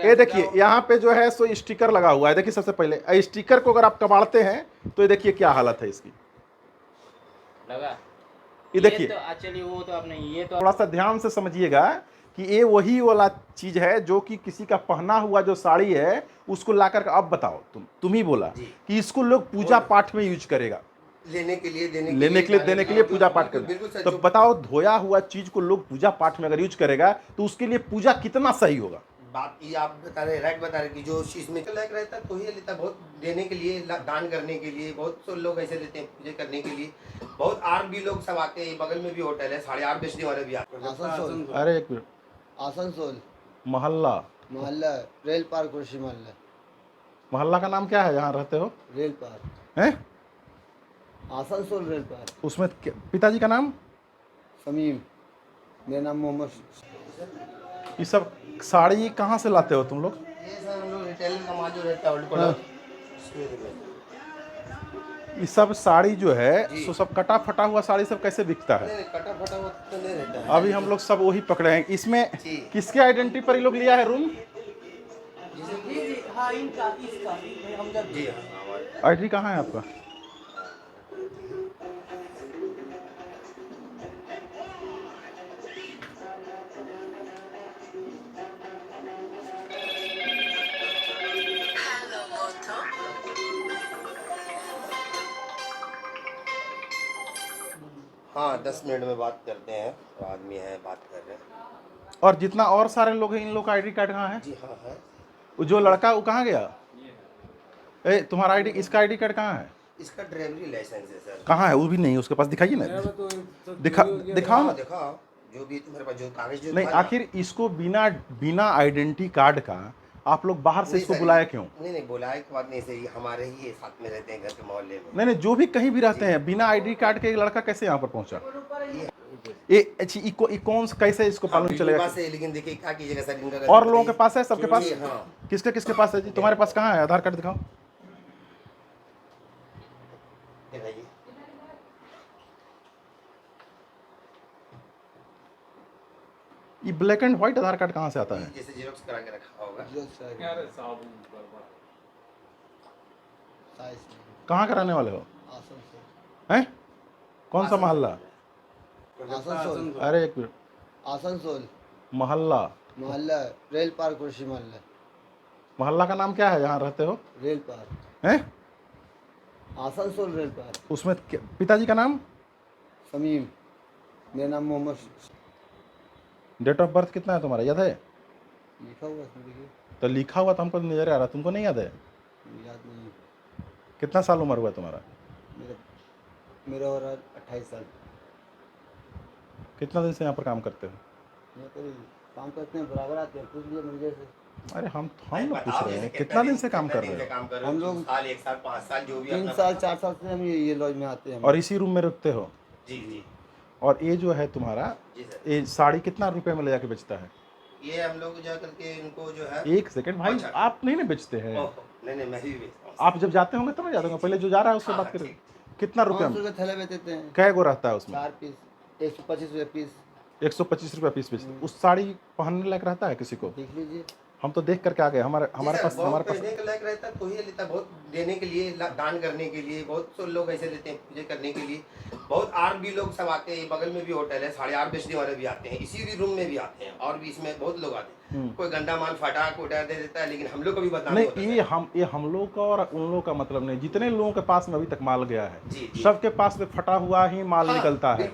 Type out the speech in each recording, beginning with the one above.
ये देखिए यहाँ पे जो है सो स्टिकर लगा हुआ है। देखिए सबसे पहले स्टिकर को अगर आप कबाड़ते हैं तो ये देखिए क्या हालत है इसकी। लगा ये देखिए तो चलिए वो तो आपने ये तो थोड़ा सा ध्यान से समझिएगा कि ये वही वाला चीज है जो कि किसी का पहना हुआ जो साड़ी है उसको लाकर के अब बताओ तुम ही बोला कि इसको लोग पूजा पाठ में यूज करेगा, लेने के लिए देने के लिए पूजा पाठ करेगा। तो बताओ धोया हुआ चीज को लोग पूजा पाठ में अगर यूज करेगा तो उसके लिए पूजा कितना सही होगा। बात ये आप बता रहे राइट बता रहे कि जो चीज में लायक रहता है तो ही लेता, बहुत देने के लिए दान करने के लिए बहुत से लोग ऐसे लेते हैं पूजा करने के लिए। बहुत आर भी लोग सब आते हैं, बगल में भी होटल है, 8.5 बेचने वाले भी आते हैं। आसनसोल, अरे एक मिनट, आसनसोल मोहल्ला रेल पार कृषि मोहल्ला का नाम क्या है जहाँ रहते हो? रेल पार हैं? आसनसोल रेल पार। उसमें पिताजी का नाम? समीम। मेरा नाम मोहम्मद। ये सब साड़ी कहाँ से लाते हो तुम लोग? ये सब हम लोग रिटेल का माल जो रहता है ये सब साड़ी जो है सो सब कटा फटा हुआ साड़ी सब कैसे बिकता है? नहीं, कटा फटा हुआ तो नहीं रहता है। अभी हम लोग सब वही पकड़े हैं। इसमें किसके आइडेंटिटी पर ये लोग लिया है रूम? आईडी कहाँ है आपका? हाँ 10 मिनट में बात करते हैं, तो आदमी है बात कर रहे हैं। और जितना और सारे लोग हैं इन लोग का आईडी कार्ड कहाँ है? जी हाँ है। वो जो लड़का वो कहाँ गया? ए तुम्हारा आईडी, इसका आईडी कार्ड कहाँ है? इसका ड्राइवरी लाइसेंस है सर। कहाँ है? वो भी नहीं उसके पास, दिखाइए ना। दिखाओ ना। दिखाओ जो भी तुम्हारे पास जो कागज जो नहीं आखिर इसको बिना आइडेंटिटी कार्ड का आप लोग बाहर से इसको बुलाया क्यों? नहीं बुलाए की बात नहीं, सही हमारे ही साथ में रहते हैं घर के मोहल्ले में। नहीं जो भी कहीं भी रहते हैं बिना आईडी कार्ड के एक लड़का कैसे यहाँ पर पहुंचा? ये कौन कैसे इसको पालन चलेगा? लेकिन देखिए क्या कीजिएगा सर, इनका और लोगों के पास है, सबके पास? हाँ। किसके पास है जी? तुम्हारे पास कहाँ है आधार कार्ड? दिखाओ। ये black and white Aadhaar card कहाँ से आता है? जैसे जेरोक्स करा के रखा होगा। कहाँ कराने वाले हो? आसनसोल। हैं? कौन सा मोहल्ला? आसनसोल। अरे एक मिनट, आसनसोल मोहल्ला रेल पार कृषि मोहल्ला का नाम क्या है जहाँ रहते हो? रेल पार। हैं? आसनसोल रेल पार। उसमें पिताजी का नाम? समीम। मेरा नाम मोहम्मद। डेट ऑफ बर्थ कितना है तुम्हारा, याद है? लिखा हुआ इसमें देखिए। तो लिखा हुआ तो हमको नजर आ रहा, तुमको नहीं याद है? याद नहीं। कितना साल उम्र हुआ तुम्हारा? मेरा हो रहा है 28 साल। कितना दिन से यहाँ पर काम करते हो? यहाँ पर काम करते हैं, बराबर आते हैं, पूछ लिए मुझे से। अरे हम लोग पूछ रहे हैं कितना दिन से काम कर रहे हो? हम लोग साल 1 साल 5 साल जो भी 3 साल 4 साल से हम ये लॉज में आते हैं। और इसी रूम में रुकते हो? जी। और ये जो है तुम्हारा ये साड़ी कितना रुपए में ले जाके बेचता है? ये हम लोग जा करके इनको जो है। एक सेकंड भाई, आप नहीं ना बेचते हैं? नहीं मैं ही बेचता हूँ। आप जब जाते होंगे तब मैं जाता हूँ, पहले जो जा रहा है उससे बात करें। कितना रुपया में? 500 रुपये थैले बेचते हैं। कै गो रहता है उसमें? 4 पीस 125 रुपये पीस। 125 रुपया पीस बेचते। उस साड़ी पहनने लायक रहता है किसी को? देख लीजिए। हम तो देख करके आ गए। हमारे पास पहनने के लायक रहता है तो ही लेता, बहुत देने के लिए दान करने के लिए बहुत से लोग ऐसे लेते हैं पूजा करने के लिए। बहुत आर भी लोग सब आते हैं, बगल में भी होटल है, 8.5 बेचने वाले भी आते हैं, इसी भी रूम में भी आते हैं, और भी इसमें बहुत लोग आते हैं। कोई गंदा माल फटा कोटा दे देता है, लेकिन हम लोग को भी बताना नहीं। ये हम लोग का और उन लोगों का मतलब नहीं। जितने लोगों के पास में अभी तक माल गया है सबके पास में फटा हुआ ही माल निकलता है।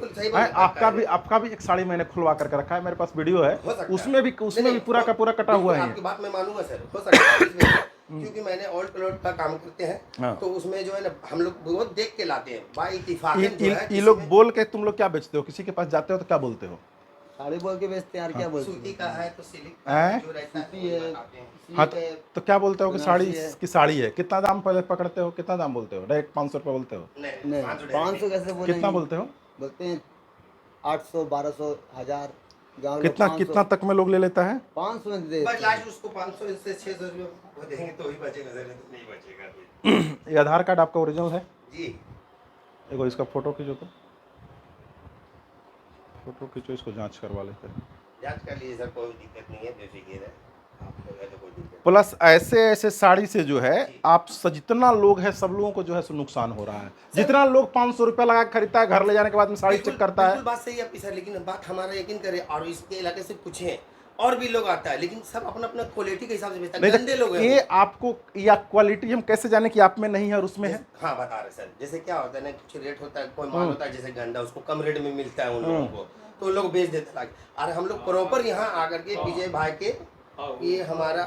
आपका भी एक साड़ी मैंने खुलवा करके रखा है, मेरे पास वीडियो है, उसमें भी पूरा का पूरा कटा हुआ है। आपकी बात मैं मानूंगा सर, हो सकता है क्योंकि मैंने ओल्ड क्लोथ का काम करते हैं। तो उसमें जो है ना हम लोग बहुत देख के लाते हैं बाई इत्तेफाक। ये लोग बोल के तुम लोग क्या बेचते हो? किसी के पास जाते हो तो क्या बोलते हो? साड़ी बोल के बेचते हैं यार। क्या बोलते हैं? सूती का है तो सिल्क जो रहता है। हाँ तो क्या बोलते हो कि साड़ी की साड़ी है? कितना दाम पहले पकड़ते हो? कितना दाम बोलते हो? डायरेक्ट 500 रुपये बोलते हो? नहीं 500 कैसे बोलेंगे? कितना बोलते हो? बोलते हैं 800 1200 1000। कितना तक में लोग ले लेता है? 500 में दे बस लास्ट उसको 500 से 600 रुपये वो देंगे तो ही बचेगा सर, नहीं बचेगा। ये आधार कार्ड आपका ओरिजिनल है? जी। देखो इसका फोटो खींचो, तो फोटो खींचो, इसको जांच करवा लेते हैं। जांच कर लीजिए सर, कोई दिक्कत नहीं है, बेफिक्र है आप लोग है तो कोई दिक्कत प्लस ऐसे ऐसे साड़ी से जो है आप जितना लोग है सब लोगों को जो है सो नुकसान हो रहा है। जितना लोग 500 रुपया लगा के खरीदता है, घर ले जाने के बाद में साड़ी चेक करता है। बिल्कुल बात सही है आपकी सर, लेकिन बात हमारा यकीन करें और इसके इलाके से पूछें और भी लोग आता है, लेकिन सब अपना अपना क्वालिटी के हिसाब से बेचता है। नहीं गंदे लोग तो हैं ये आपको या क्वालिटी हम कैसे जाने कि आप में नहीं है और उसमें है? हाँ बता रहे सर, जैसे क्या होता है ना, कुछ रेट होता है, कोई माल होता है जैसे गंदा, उसको कम रेट में मिलता है उन लोगों को, तो लोग बेच देते हैं। और हम लोग प्रॉपर यहाँ आकर के विजय भाई के ये हमारा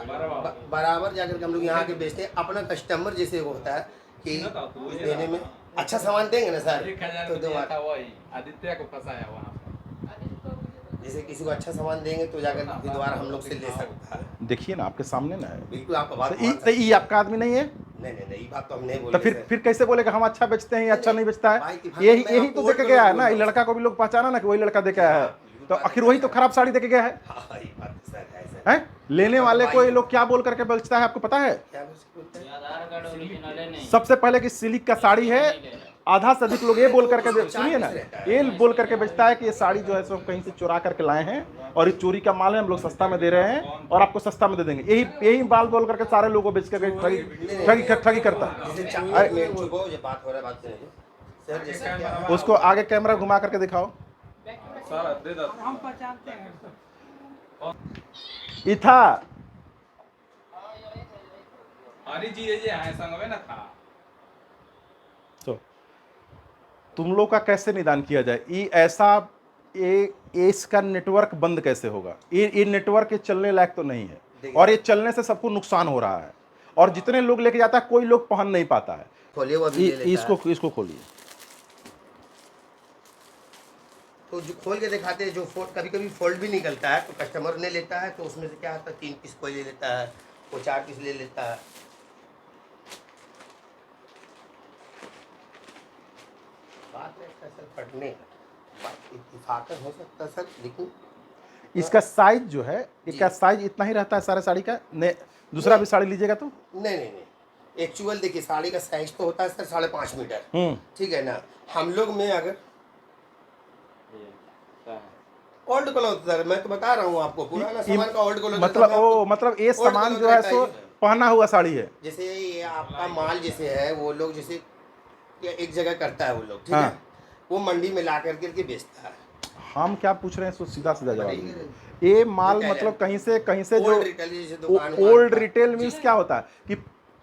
बराबर जाकर के हम लोग यहाँ के बेचते हैं। अपना कस्टमर जैसे होता है कि देने में अच्छा सामान देंगे ना सर, तो दो आदित्य को फंसाया वहाँ जैसे किसी को अच्छा सामान देंगे तो जाकर के दोबारा हम लोग से ले सकता है। देखिए ना आपके सामने ना है। बिल्कुल आपका बात तो ये आपका आदमी नहीं है? नहीं ये बात तो हम नहीं बोल तो रहे फिर कैसे बोलेगा हम अच्छा बेचते हैं या अच्छा नहीं बेचता है? भाई यही तो देके गया है ना, ये लड़का को भी लोग पहचाना ना कि वही लड़का देके आया है, तो आखिर वही तो खराब साड़ी देके गया है। हाँ, ये बात तो सर है सर। हैं? लेने वाले को ये लोग क्या बोल करके बेचता है आपको पता है? क्या बोलते हैं? आधार कार्ड ओरिजिनल है नहीं। सबसे पहले कि सिल्क का साड़ी है, आधा से अधिक लोग ये बोल करके सुनिए ना, ये बोल करके बेचता है कि ये साड़ी जो है सो कहीं से चुरा करके लाए हैं और ये चोरी का माल है, हम लोग सस्ता में दे रहे हैं और आपको सस्ता में दे देंगे। यही बाल बोल करके सारे लोगों को बेच करके ठगी करता है। जैसे 4 मिनट चुको, ये बात हो रहा है, बात सुनिए सर। जैसे क्या उसको आगे कैमरा घुमा करके दिखाओ। इथा अरे जी ये है संग में ना था। तो तुम लोग का कैसे निदान किया जाए? ये ऐसा ये इसका नेटवर्क बंद कैसे होगा? ये नेटवर्क ये चलने लायक तो नहीं है और ये चलने से सबको नुकसान हो रहा है और जितने लोग लेके जाता है कोई लोग पहन नहीं पाता है। खोलिए वो अभी ले लेता है। इसको खोलिए। तो जो खोल के दिखाते हैं, जो कभी कभी फोल्ड भी निकलता है, तो कस्टमर ने लेता है, तो उसमें से क्या होता है 3 पीस कोई ले लेता है, कोई 4 पीस ले लेता है। बात है सर फटने का, इत्तेफाकन हो सकता है सर, लेकिन इसका साइज जो है, इसका साइज इतना ही रहता है सारे साड़ी का? दूसरा भी साड़ी लीजिएगा तो नहीं एक्चुअल देखिए साड़ी का साइज तो होता है सर 5.5 मीटर, ठीक है ना। हम लोग में अगर ओल्ड क्लॉथ सर, मैं तो बता रहा हूँ आपको, पुराना सामान का ओल्ड क्लॉथ मतलब ये सामान जो है सो पहना हुआ साड़ी है। जैसे ये आपका माल जैसे है, वो लोग जैसे एक जगह करता है वो लोग, ठीक है, वो मंडी में ला करके बेचता है। हम क्या पूछ रहे हैं सो सीधा जवाब दीजिए। ये माल मतलब कहीं से जो ओल्ड रिटेल मीन्स क्या होता है कि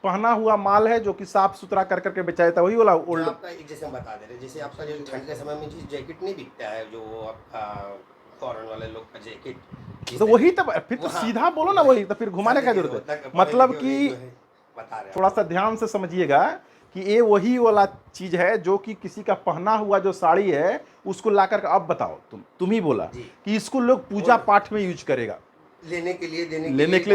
पहना हुआ माल है जो कि साफ सुथरा कर करके बेचा जाता है, वही वाला ओल्ड। आपका एक जैसे हम बता दे रहे, जैसे आपका जो ठंड के समय में जो जैकेट नहीं बिकता है, जो आपका फॉरेन वाले लोग का जैकेट, तो वही तो फिर तो सीधा बोलो ना, वही तो फिर घुमाने का जरूरत है। मतलब कि थोड़ा सा ध्यान से समझिएगा कि ये वही वाला चीज है जो कि किसी का पहना हुआ जो साड़ी है उसको ला करके, अब बताओ तुम ही बोला कि इसको लोग पूजा पाठ में यूज करेगा, लेने के लिए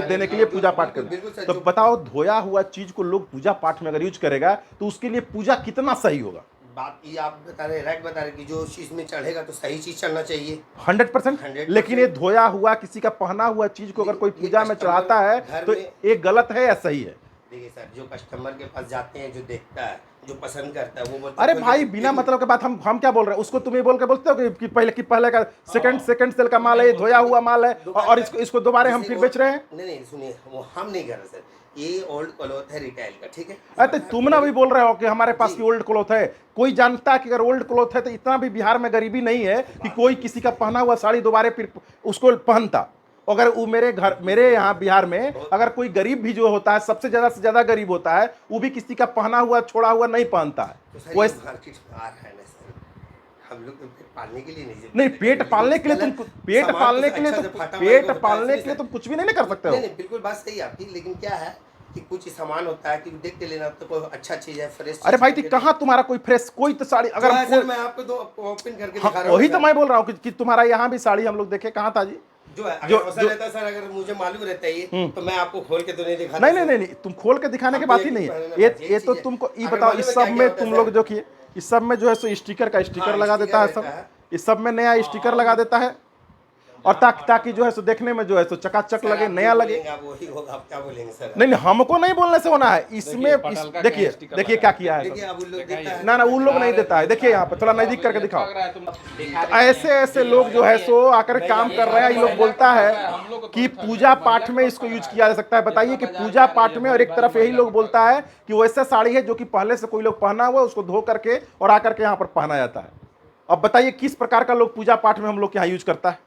देने के लिए पूजा पाठ करेगा। तो बताओ धोया हुआ चीज को लोग पूजा पाठ में अगर यूज करेगा तो उसके लिए पूजा कितना सही होगा? बात ये आप बता रहे कि जो चीज में चढ़ेगा तो सही चीज चढ़ना चाहिए 100%। लेकिन ये धोया हुआ किसी का पहना हुआ चीज को अगर कोई पूजा में चढ़ाता है तो ये गलत है या सही है? देखिए सर, जो कस्टमर के पास जाते हैं, जो देखता है, जो पसंद करता है, वो बोलता अरे भाई बिना मतलब के बात हम क्या बोल रहे हैं? उसको तुम ये बोल के बोलते हो कि पहले का सेकंड सेल का माल है, धोया हुआ माल है और इसको दोबारा हम फिर बेच रहे हैं। नहीं सुनिए, वो हम नहीं कर रहे सर, ये ओल्ड क्लॉथ है रिटेल का, ठीक है। अरे तुम ना भी बोल रहे हो कि हमारे पास की ओल्ड क्लॉथ है। कोई जानता है कि अगर ओल्ड क्लॉथ है तो इतना भी बिहार में गरीबी नहीं है कि कोई किसी का पहना हुआ साड़ी दोबारा फिर उसको पहनता। अगर वो मेरे यहाँ बिहार में अगर कोई गरीब भी जो होता है, सबसे ज्यादा से ज्यादा गरीब होता है, वो भी किसी का पहना हुआ छोड़ा हुआ नहीं पहनता है। तो मार्केट आ रहा है ना सर, हम लोग तो पेट पालने के लिए नहीं पेट पालने के लिए तुम तुम कुछ भी नहीं कर सकते हो। नहीं बिल्कुल बात सही है आपकी, लेकिन क्या है कि कुछ सामान होता है कि देख के लेना, तो कोई अच्छा चीज है, फ्रेश। अरे भाई कहाँ तुम्हारा कोई फ्रेश कोई तो साड़ी अगर मैं आपको दो ओपन करके दिखा रहा हूँ, वही तो मैं बोल रहा हूँ कि तुम्हारा यहाँ भी साड़ी हम लोग देखे, कहाँ था जी? जो रहता सर, अगर मुझे मालूम रहता है तो मैं आपको खोल के तो नहीं दिखाता। नहीं तुम खोल के दिखाने की बात ही नहीं है। ये तो तुमको ये बताओ, इस सब में तुम लोग जो किए, इस सब में जो है सो स्टिकर का स्टिकर लगा देता है सब, इस सब में नया स्टिकर लगा देता है और ताकि जो है सो देखने में जो है सो चकाचक सर, लगे, आप नया जो लगे। बोलेंगे आप वही होगा, आप क्या बोलेंगे सर? नहीं नहीं, हमको नहीं बोलने से होना है इसमें। देखिए, पटल का देखिए क्या स्टिकर देखिए क्या किया है। देखिए अब उन लोग देता है। ना ना, उन लोग नहीं देता है। देखिए यहाँ पे थोड़ा नजदीक करके दिखाओ। लग रहा है तुम ऐसे ऐसे लोग जो है सो आकर काम कर रहे हैं। ये लोग बोलता है कि पूजा पाठ में इसको यूज किया जा सकता है। बताइए कि पूजा पाठ में, और एक तरफ यही लोग बोलता है कि वैसा साड़ी है जो कि पहले से कोई लोग पहना हुआ है, उसको धो करके और आकर के यहाँ पर पहना जाता है। अब बताइए किस प्रकार का लोग पूजा पाठ में हम लोग यहाँ यूज करता है।